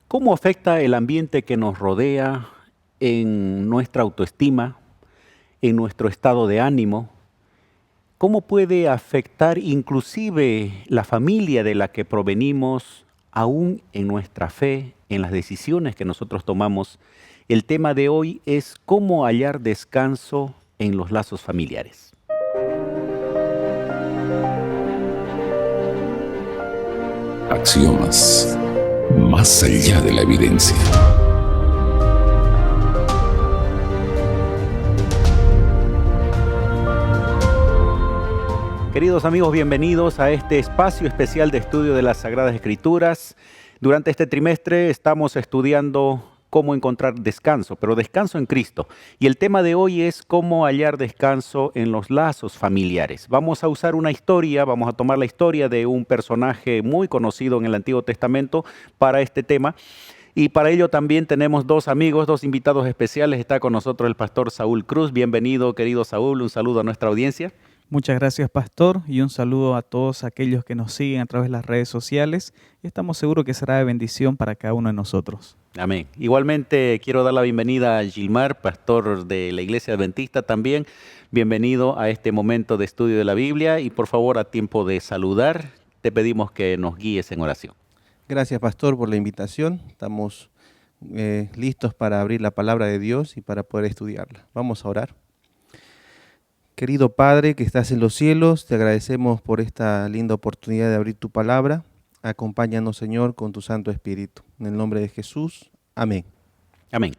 ¿Cómo afecta el ambiente que nos rodea en nuestra autoestima, en nuestro estado de ánimo? ¿Cómo puede afectar inclusive la familia de la que provenimos, aún en nuestra fe, en las decisiones que nosotros tomamos? El tema de hoy es cómo hallar descanso en los lazos familiares. Axiomas, más allá de la evidencia. Queridos amigos, bienvenidos a este espacio especial de estudio de las Sagradas Escrituras. Durante este trimestre estamos estudiando cómo encontrar descanso, pero descanso en Cristo. Y el tema de hoy es cómo hallar descanso en los lazos familiares. Vamos a usar una historia, vamos a tomar la historia de un personaje muy conocido en el Antiguo Testamento para este tema. Y para ello también tenemos dos amigos, dos invitados especiales. Está con nosotros el pastor Saúl Cruz. Bienvenido, querido Saúl. Un saludo a nuestra audiencia. Muchas gracias, pastor, y un saludo a todos aquellos que nos siguen a través de las redes sociales. Y estamos seguros que será de bendición para cada uno de nosotros. Amén. Igualmente quiero dar la bienvenida a Gilmar, pastor de la Iglesia Adventista también. Bienvenido a este momento de estudio de la Biblia y por favor, a tiempo de saludar, te pedimos que nos guíes en oración. Gracias, pastor, por la invitación. Estamos listos para abrir la palabra de Dios y para poder estudiarla. Vamos a orar. Querido Padre que estás en los cielos, te agradecemos por esta linda oportunidad de abrir tu palabra. Acompáñanos, Señor, con tu Santo Espíritu. En el nombre de Jesús. Amén. Amén.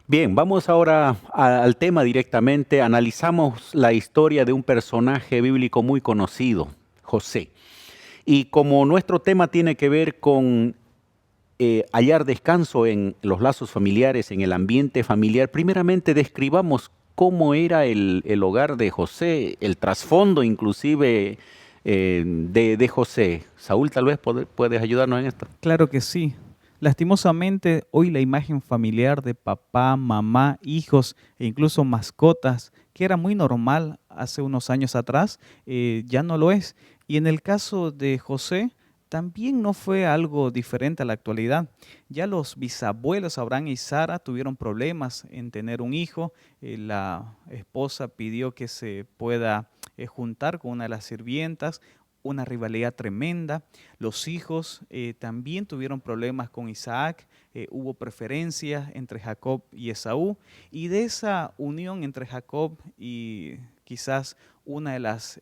Bien, vamos ahora al tema directamente. Analizamos la historia de un personaje bíblico muy conocido, José. Y como nuestro tema tiene que ver con hallar descanso en los lazos familiares, en el ambiente familiar, primeramente describamos cómo era el hogar de José, el trasfondo inclusive de José. Saúl, tal vez puedes ayudarnos en esto. Claro que sí. Lastimosamente, hoy la imagen familiar de papá, mamá, hijos e incluso mascotas, que era muy normal hace unos años atrás, ya no lo es. Y en el caso de José, también no fue algo diferente a la actualidad. Ya los bisabuelos Abraham y Sara tuvieron problemas en tener un hijo. La esposa pidió que se pueda juntar con una de las sirvientas, una rivalidad tremenda. Los hijos también tuvieron problemas con Isaac, hubo preferencias entre Jacob y Esaú, y de esa unión entre Jacob y quizás una de las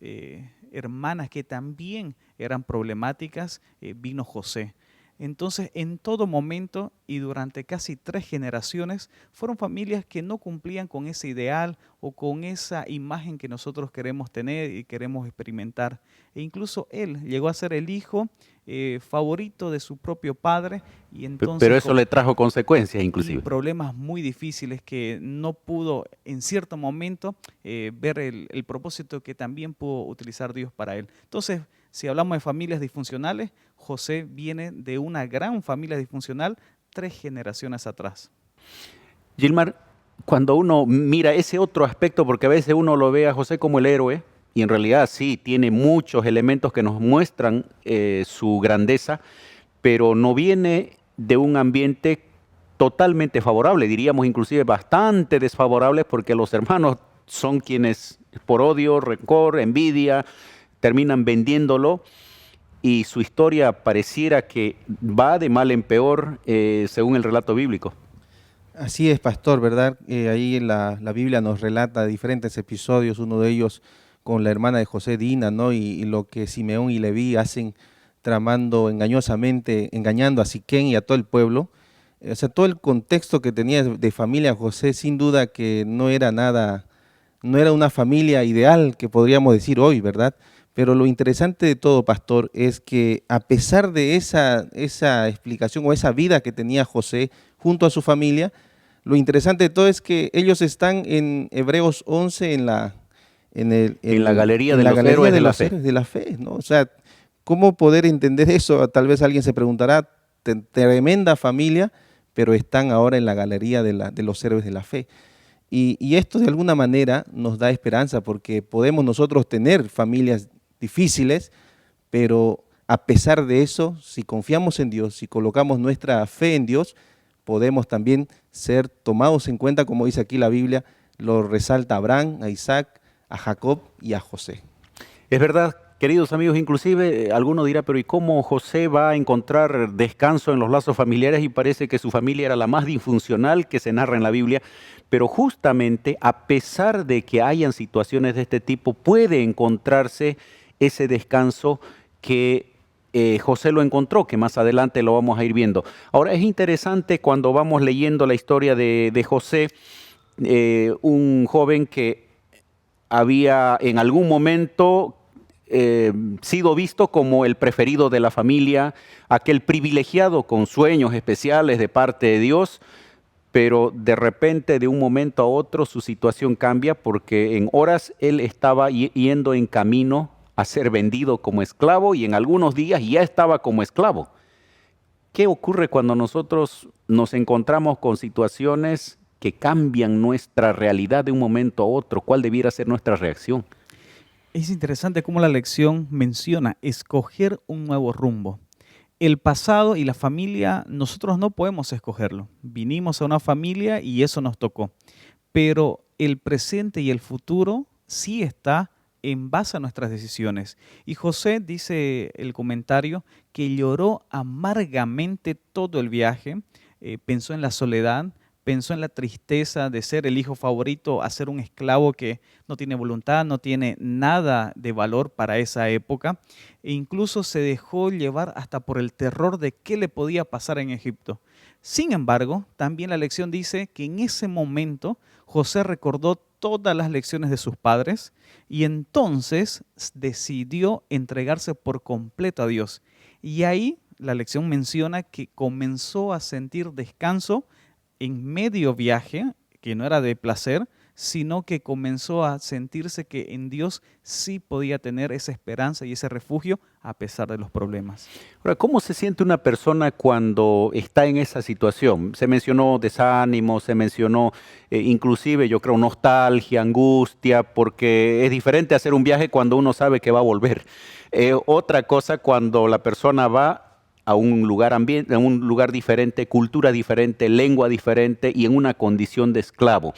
hermanas que también eran problemáticas, vino José. Entonces, en todo momento y durante casi 3 generaciones, fueron familias que no cumplían con ese ideal o con esa imagen que nosotros queremos tener y queremos experimentar. E incluso él llegó a ser el hijo favorito de su propio padre. Y entonces, pero eso le trajo consecuencias inclusive. Y problemas muy difíciles que no pudo en cierto momento ver el propósito que también pudo utilizar Dios para él. Entonces, si hablamos de familias disfuncionales, José viene de una gran familia disfuncional 3 generaciones atrás. Gilmar, cuando uno mira ese otro aspecto, porque a veces uno lo ve a José como el héroe, y en realidad sí, tiene muchos elementos que nos muestran su grandeza, pero no viene de un ambiente totalmente favorable, diríamos inclusive bastante desfavorable, porque los hermanos son quienes por odio, rencor, envidia, terminan vendiéndolo y su historia pareciera que va de mal en peor según el relato bíblico. Así es, pastor, ¿verdad? Ahí en la Biblia nos relata diferentes episodios, uno de ellos con la hermana de José, Dina, ¿no? Y lo que Simeón y Leví hacen tramando engañosamente, engañando a Siquén y a todo el pueblo. O sea, todo el contexto que tenía de familia José, sin duda que no era nada, no era una familia ideal que podríamos decir hoy, ¿verdad? Pero lo interesante de todo, pastor, es que a pesar de esa explicación o esa vida que tenía José junto a su familia, lo interesante de todo es que ellos están en Hebreos 11 en la galería de los héroes de la fe, ¿no? O sea, ¿cómo poder entender eso? Tal vez alguien se preguntará, tremenda familia, pero están ahora en la galería de los héroes de la fe. Y esto de alguna manera nos da esperanza porque podemos nosotros tener familias difíciles, pero a pesar de eso, si confiamos en Dios, si colocamos nuestra fe en Dios, podemos también ser tomados en cuenta, como dice aquí la Biblia, lo resalta a Abraham, a Isaac, a Jacob y a José. Es verdad, queridos amigos, inclusive alguno dirá, pero ¿y cómo José va a encontrar descanso en los lazos familiares? Y parece que su familia era la más disfuncional que se narra en la Biblia, pero justamente a pesar de que hayan situaciones de este tipo, puede encontrarse ese descanso que José lo encontró, que más adelante lo vamos a ir viendo. Ahora es interesante cuando vamos leyendo la historia de José, un joven que había en algún momento sido visto como el preferido de la familia, aquel privilegiado con sueños especiales de parte de Dios, pero de repente, de un momento a otro, su situación cambia porque en horas él estaba yendo en camino a ser vendido como esclavo y en algunos días ya estaba como esclavo. ¿Qué ocurre cuando nosotros nos encontramos con situaciones que cambian nuestra realidad de un momento a otro? ¿Cuál debiera ser nuestra reacción? Es interesante cómo la lección menciona escoger un nuevo rumbo. El pasado y la familia, nosotros no podemos escogerlo. Vinimos a una familia y eso nos tocó. Pero el presente y el futuro sí está en base a nuestras decisiones. Y José, dice el comentario, que lloró amargamente todo el viaje, pensó en la soledad, pensó en la tristeza de ser el hijo favorito a ser un esclavo que no tiene voluntad, no tiene nada de valor para esa época, e incluso se dejó llevar hasta por el terror de qué le podía pasar en Egipto. Sin embargo, también la lección dice que en ese momento José recordó todas las lecciones de sus padres y entonces decidió entregarse por completo a Dios. Y ahí la lección menciona que comenzó a sentir descanso en medio viaje, que no era de placer, sino que comenzó a sentirse que en Dios sí podía tener esa esperanza y ese refugio a pesar de los problemas. Ahora, ¿cómo se siente una persona cuando está en esa situación? Se mencionó desánimo, se mencionó inclusive, yo creo, nostalgia, angustia, porque es diferente hacer un viaje cuando uno sabe que va a volver. Otra cosa cuando la persona va a un lugar a un lugar diferente, cultura diferente, lengua diferente y en una condición de esclavo.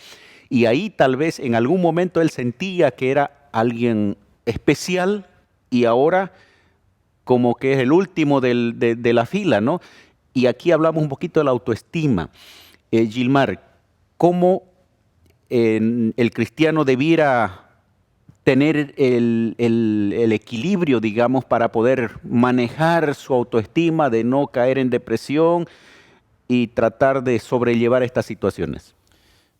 Y ahí tal vez en algún momento él sentía que era alguien especial y ahora como que es el último de la fila, ¿no? Y aquí hablamos un poquito de la autoestima. Gilmar, ¿cómo el cristiano debiera tener el equilibrio, digamos, para poder manejar su autoestima, de no caer en depresión y tratar de sobrellevar estas situaciones?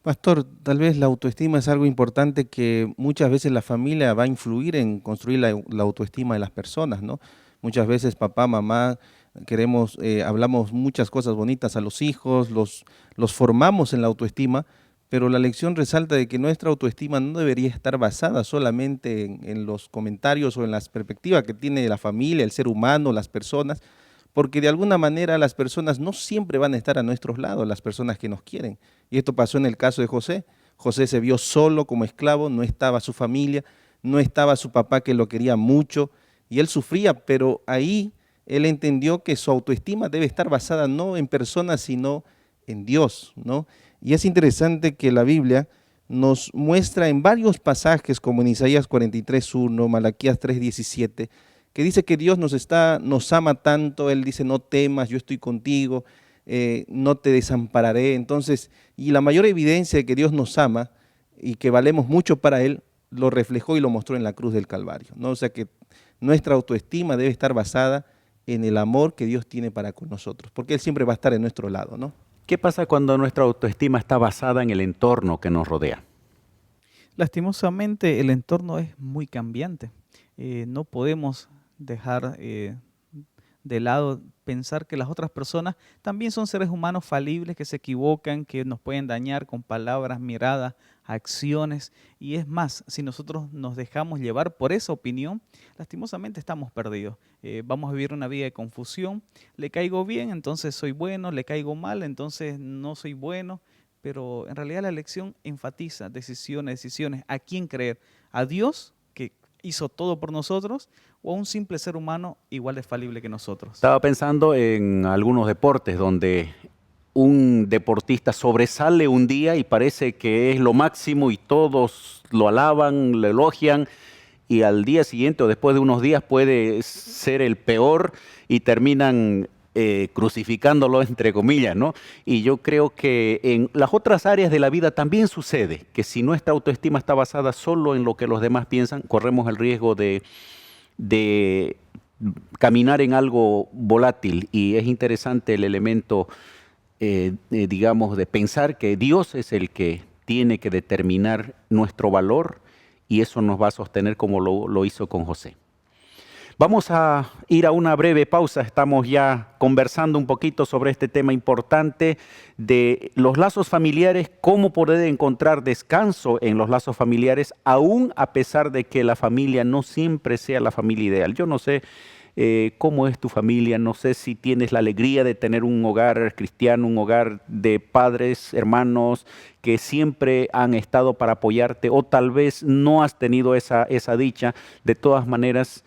Pastor, tal vez la autoestima es algo importante que muchas veces la familia va a influir en construir la autoestima de las personas, ¿no? Muchas veces papá, mamá, queremos, hablamos muchas cosas bonitas a los hijos, los formamos en la autoestima, pero la lección resalta de que nuestra autoestima no debería estar basada solamente en los comentarios o en las perspectivas que tiene la familia, el ser humano, las personas, porque de alguna manera las personas no siempre van a estar a nuestros lados, las personas que nos quieren. Y esto pasó en el caso de José. José se vio solo como esclavo, no estaba su familia, no estaba su papá que lo quería mucho, y él sufría, pero ahí él entendió que su autoestima debe estar basada no en personas, sino en Dios, ¿no? Y es interesante que la Biblia nos muestra en varios pasajes, como en Isaías 43:1, Malaquías 3:17, que dice que Dios nos ama tanto. Él dice, no temas, yo estoy contigo, no te desampararé. Entonces, y la mayor evidencia de que Dios nos ama y que valemos mucho para Él, lo reflejó y lo mostró en la cruz del Calvario, ¿no? O sea que nuestra autoestima debe estar basada en el amor que Dios tiene para con nosotros, porque Él siempre va a estar en nuestro lado, ¿no? ¿Qué pasa cuando nuestra autoestima está basada en el entorno que nos rodea? Lastimosamente, el entorno es muy cambiante. No podemos dejar de lado pensar que las otras personas también son seres humanos falibles que se equivocan, que nos pueden dañar con palabras, miradas, acciones. Y es más, si nosotros nos dejamos llevar por esa opinión, lastimosamente estamos perdidos. Vamos a vivir una vida de confusión. Le caigo bien, entonces soy bueno. Le caigo mal, entonces no soy bueno. Pero en realidad la lección enfatiza decisiones, decisiones. ¿A quién creer? ¿A Dios, que hizo todo por nosotros, o a un simple ser humano igual de falible que nosotros? Estaba pensando en algunos deportes donde un deportista sobresale un día y parece que es lo máximo y todos lo alaban, lo elogian, y al día siguiente o después de unos días puede ser el peor y terminan crucificándolo entre comillas, ¿no? Y yo creo que en las otras áreas de la vida también sucede, que si nuestra autoestima está basada solo en lo que los demás piensan, corremos el riesgo de caminar en algo volátil, y es interesante el elemento, digamos, de pensar que Dios es el que tiene que determinar nuestro valor, y eso nos va a sostener como lo hizo con José. Vamos a ir a una breve pausa. Estamos ya conversando un poquito sobre este tema importante de los lazos familiares, cómo poder encontrar descanso en los lazos familiares, aún a pesar de que la familia no siempre sea la familia ideal. Yo no sé cómo es tu familia, no sé si tienes la alegría de tener un hogar cristiano, un hogar de padres, hermanos que siempre han estado para apoyarte, o tal vez no has tenido esa dicha. De todas maneras,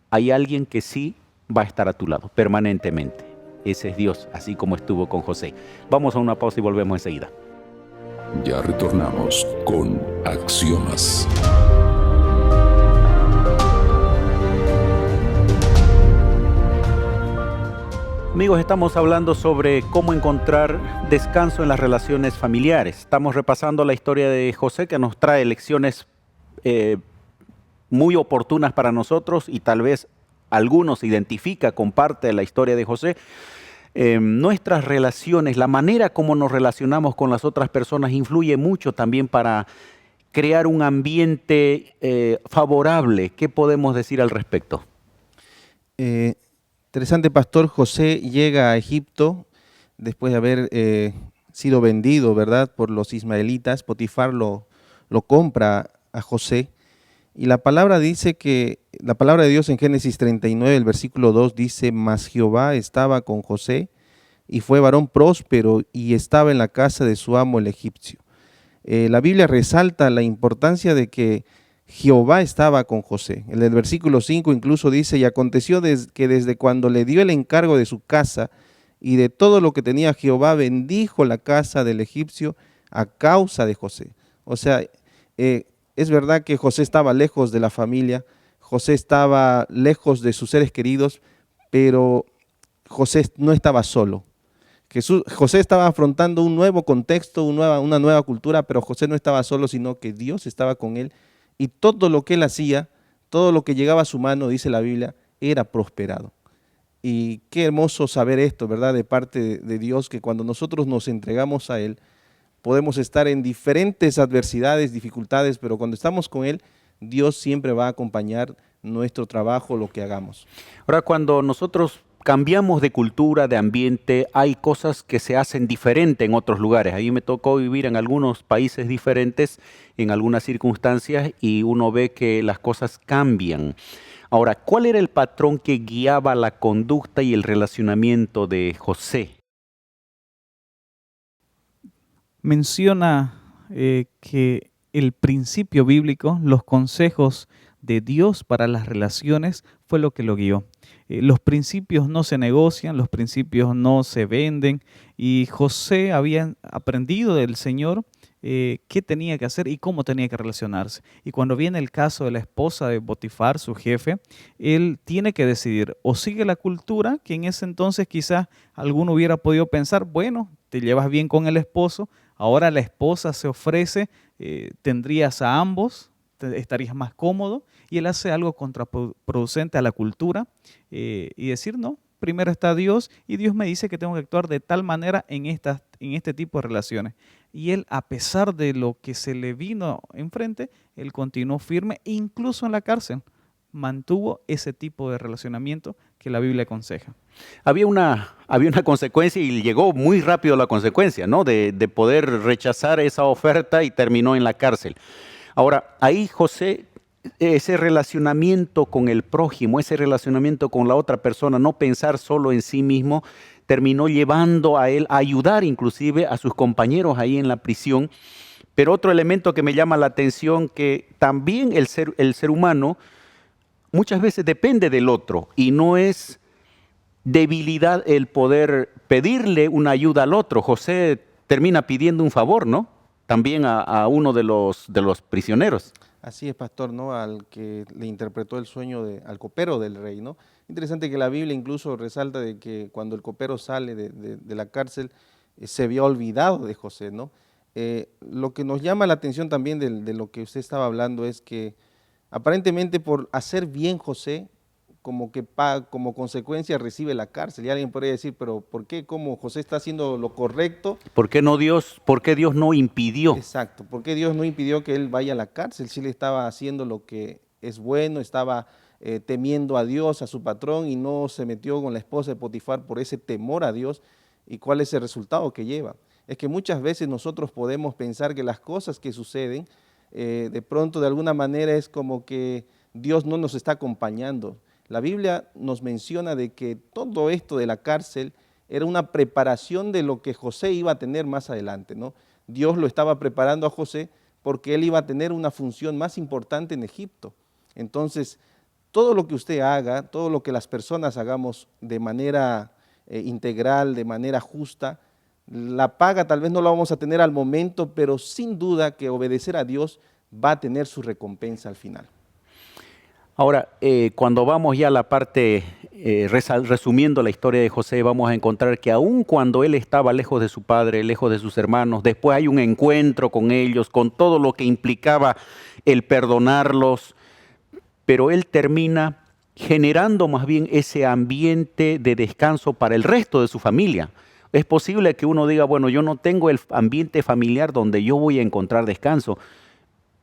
hay alguien que sí va a estar a tu lado permanentemente. Ese es Dios, así como estuvo con José. Vamos a una pausa y volvemos enseguida. Ya retornamos con Axiomas. Amigos, estamos hablando sobre cómo encontrar descanso en las relaciones familiares. Estamos repasando la historia de José, que nos trae lecciones muy oportunas para nosotros, y tal vez algunos se identifica con parte de la historia de José. Nuestras relaciones, la manera como nos relacionamos con las otras personas influye mucho también para crear un ambiente favorable. ¿Qué podemos decir al respecto? Interesante, pastor. José llega a Egipto después de haber sido vendido, ¿verdad?, por los ismaelitas. Potifar lo compra a José. Y la palabra dice que, la palabra de Dios en Génesis 39, el versículo 2 dice: mas Jehová estaba con José, y fue varón próspero, y estaba en la casa de su amo el egipcio. La Biblia resalta la importancia de que Jehová estaba con José. En el versículo 5 incluso dice: y aconteció que desde cuando le dio el encargo de su casa y de todo lo que tenía, Jehová bendijo la casa del egipcio a causa de José. O sea, es verdad que José estaba lejos de la familia, José estaba lejos de sus seres queridos, pero José no estaba solo. José estaba afrontando un nuevo contexto, una nueva cultura, pero José no estaba solo, sino que Dios estaba con él, y todo lo que él hacía, todo lo que llegaba a su mano, dice la Biblia, era prosperado. Y qué hermoso saber esto, ¿verdad?, de parte de Dios, que cuando nosotros nos entregamos a Él, podemos estar en diferentes adversidades, dificultades, pero cuando estamos con Él, Dios siempre va a acompañar nuestro trabajo, lo que hagamos. Ahora, cuando nosotros cambiamos de cultura, de ambiente, hay cosas que se hacen diferente en otros lugares. A mí me tocó vivir en algunos países diferentes, en algunas circunstancias, y uno ve que las cosas cambian. Ahora, ¿cuál era el patrón que guiaba la conducta y el relacionamiento de José? Menciona que el principio bíblico, los consejos de Dios para las relaciones, fue lo que lo guió. Los principios no se negocian, los principios no se venden, y José había aprendido del Señor qué tenía que hacer y cómo tenía que relacionarse. Y cuando viene el caso de la esposa de Potifar, su jefe, él tiene que decidir: o sigue la cultura, que en ese entonces quizás alguno hubiera podido pensar, bueno, te llevas bien con el esposo, ahora la esposa se ofrece, tendrías a ambos, estarías más cómodo, y él hace algo contraproducente a la cultura, y decir: no, primero está Dios, y Dios me dice que tengo que actuar de tal manera en este tipo de relaciones. Y él, a pesar de lo que se le vino enfrente, él continuó firme, e incluso en la cárcel mantuvo ese tipo de relacionamiento que la Biblia aconseja. Había una consecuencia, y llegó muy rápido la consecuencia, ¿no?, de poder rechazar esa oferta, y terminó en la cárcel. Ahora, ahí José, ese relacionamiento con el prójimo, ese relacionamiento con la otra persona, no pensar solo en sí mismo, terminó llevando a él a ayudar inclusive a sus compañeros ahí en la prisión. Pero otro elemento que me llama la atención, que también el ser humano muchas veces depende del otro y no es debilidad el poder pedirle una ayuda al otro. José termina pidiendo un favor, ¿no? También a uno de los prisioneros. Así es, pastor, ¿no? Al que le interpretó el sueño al copero del rey, ¿no? Interesante que la Biblia incluso resalta de que cuando el copero sale de la cárcel, se había olvidado de José, ¿no? Lo que nos llama la atención también de lo que usted estaba hablando es que aparentemente por hacer bien José, como que como consecuencia recibe la cárcel. Y alguien podría decir, pero ¿por qué? ¿Cómo José está haciendo lo correcto? Por qué Dios no impidió? Exacto. ¿Por qué Dios no impidió que él vaya a la cárcel? Si él estaba haciendo lo que es bueno, estaba temiendo a Dios, a su patrón, y no se metió con la esposa de Potifar por ese temor a Dios. ¿Y cuál es el resultado que lleva? Es que muchas veces nosotros podemos pensar que las cosas que suceden, de pronto de alguna manera es como que Dios no nos está acompañando. La Biblia nos menciona de que todo esto de la cárcel era una preparación de lo que José iba a tener más adelante, ¿no? Dios lo estaba preparando a José porque él iba a tener una función más importante en Egipto. Entonces, todo lo que usted haga, todo lo que las personas hagamos de manera integral, de manera justa, la paga tal vez no la vamos a tener al momento, pero sin duda que obedecer a Dios va a tener su recompensa al final. Ahora, cuando vamos ya a la parte, resumiendo la historia de José, vamos a encontrar que aun cuando él estaba lejos de su padre, lejos de sus hermanos, después hay un encuentro con ellos, con todo lo que implicaba el perdonarlos, pero él termina generando más bien ese ambiente de descanso para el resto de su familia. Es posible que uno diga, bueno, yo no tengo el ambiente familiar donde yo voy a encontrar descanso,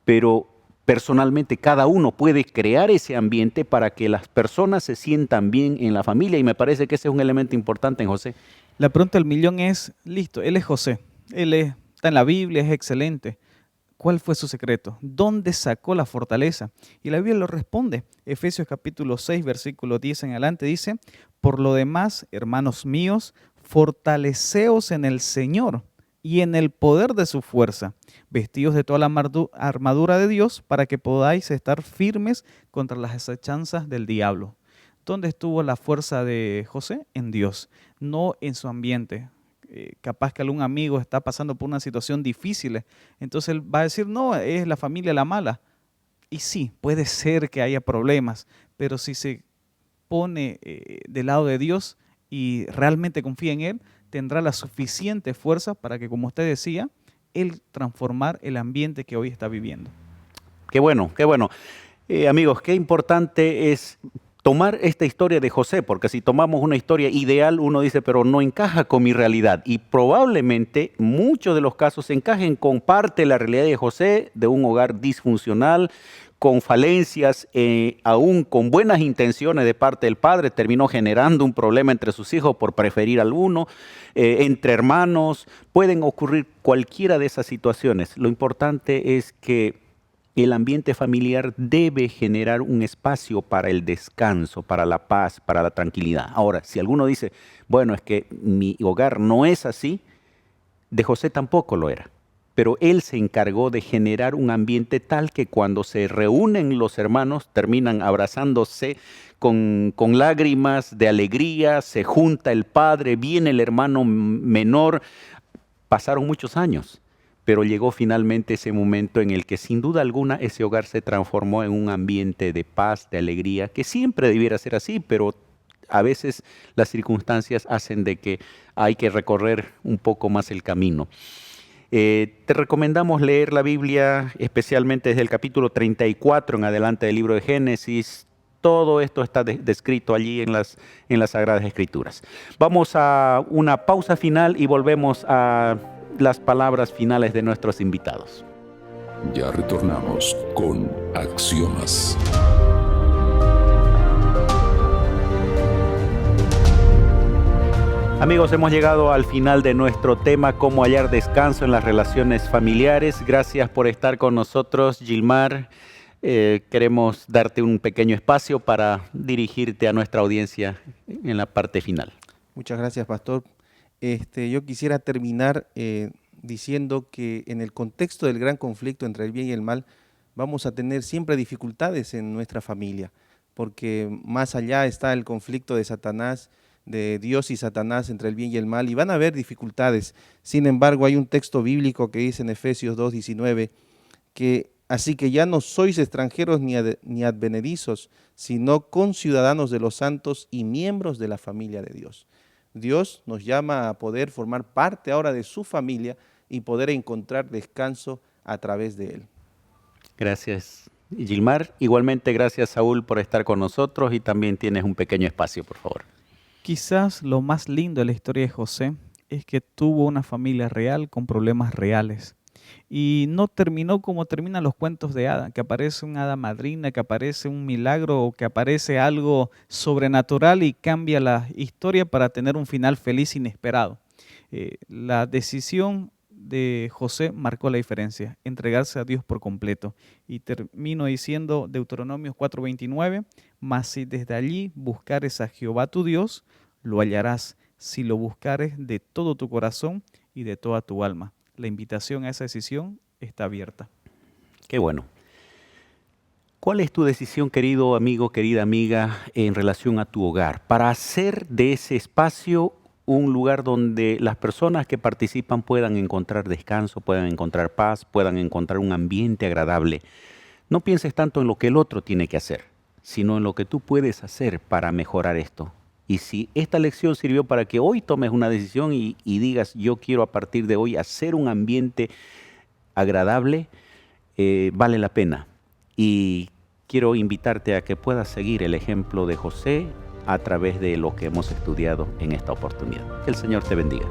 pero personalmente cada uno puede crear ese ambiente para que las personas se sientan bien en la familia, y me parece que ese es un elemento importante en José. La pregunta del millón es, listo, él es José, está en la Biblia, es excelente. ¿Cuál fue su secreto? ¿Dónde sacó la fortaleza? Y la Biblia lo responde. Efesios capítulo 6, versículo 10 en adelante dice, por lo demás, hermanos míos, fortaleceos en el Señor y en el poder de su fuerza, vestidos de toda la armadura de Dios para que podáis estar firmes contra las acechanzas del diablo. ¿Dónde estuvo la fuerza de José? En Dios, no en su ambiente. Capaz que algún amigo está pasando por una situación difícil, entonces él va a decir, no, es la familia la mala. Y sí, puede ser que haya problemas, pero si se pone del lado de Dios y realmente confía en Él, tendrá la suficiente fuerza para que, como usted decía, Él transformar el ambiente que hoy está viviendo. Qué bueno, qué bueno. Amigos, qué importante es tomar esta historia de José, porque si tomamos una historia ideal, uno dice, pero no encaja con mi realidad. Y probablemente muchos de los casos encajen con parte de la realidad de José, de un hogar disfuncional, con falencias, aún con buenas intenciones de parte del padre, terminó generando un problema entre sus hijos por preferir a uno, entre hermanos, pueden ocurrir cualquiera de esas situaciones. Lo importante es que el ambiente familiar debe generar un espacio para el descanso, para la paz, para la tranquilidad. Ahora, si alguno dice, bueno, es que mi hogar no es así, de José tampoco lo era. Pero él se encargó de generar un ambiente tal que cuando se reúnen los hermanos terminan abrazándose con lágrimas de alegría, se junta el padre, viene el hermano menor. Pasaron muchos años, pero llegó finalmente ese momento en el que sin duda alguna ese hogar se transformó en un ambiente de paz, de alegría, que siempre debiera ser así, pero a veces las circunstancias hacen de que hay que recorrer un poco más el camino. Te recomendamos leer la Biblia, especialmente desde el capítulo 34 en adelante del libro de Génesis. Todo esto está descrito allí en las Sagradas Escrituras. Vamos a una pausa final y volvemos a las palabras finales de nuestros invitados. Ya retornamos con Axiomas. Amigos, hemos llegado al final de nuestro tema, cómo hallar descanso en las relaciones familiares. Gracias por estar con nosotros, Gilmar. Queremos darte un pequeño espacio para dirigirte a nuestra audiencia en la parte final. Muchas gracias, pastor. Yo quisiera terminar diciendo que en el contexto del gran conflicto entre el bien y el mal, vamos a tener siempre dificultades en nuestra familia. porque más allá está el conflicto de Satanás, de Dios y Satanás, entre el bien y el mal, y van a haber dificultades. Sin embargo, hay un texto bíblico que dice en Efesios 2:19 que así que ya no sois extranjeros ni advenedizos, sino conciudadanos de los santos y miembros de la familia de Dios. Dios nos llama a poder formar parte ahora de su familia y poder encontrar descanso a través de él. Gracias, Gilmar. Igualmente, gracias, Saúl, por estar con nosotros, y también tienes un pequeño espacio, por favor. Quizás lo más lindo de la historia de José es que tuvo una familia real con problemas reales. Y no terminó como terminan los cuentos de hada, que aparece una hada madrina, que aparece un milagro o que aparece algo sobrenatural y cambia la historia para tener un final feliz inesperado. La decisión de José marcó la diferencia, entregarse a Dios por completo. Y termino diciendo Deuteronomios 4:29, mas si desde allí buscares a Jehová tu Dios, lo hallarás, si lo buscares de todo tu corazón y de toda tu alma. La invitación a esa decisión está abierta. Qué bueno. ¿Cuál es tu decisión, querido amigo, querida amiga, en relación a tu hogar, para hacer de ese espacio un lugar donde las personas que participan puedan encontrar descanso, puedan encontrar paz, puedan encontrar un ambiente agradable? No pienses tanto en lo que el otro tiene que hacer, sino en lo que tú puedes hacer para mejorar esto. Y si esta lección sirvió para que hoy tomes una decisión y digas, yo quiero a partir de hoy hacer un ambiente agradable, vale la pena. Y quiero invitarte a que puedas seguir el ejemplo de José a través de lo que hemos estudiado en esta oportunidad. Que el Señor te bendiga.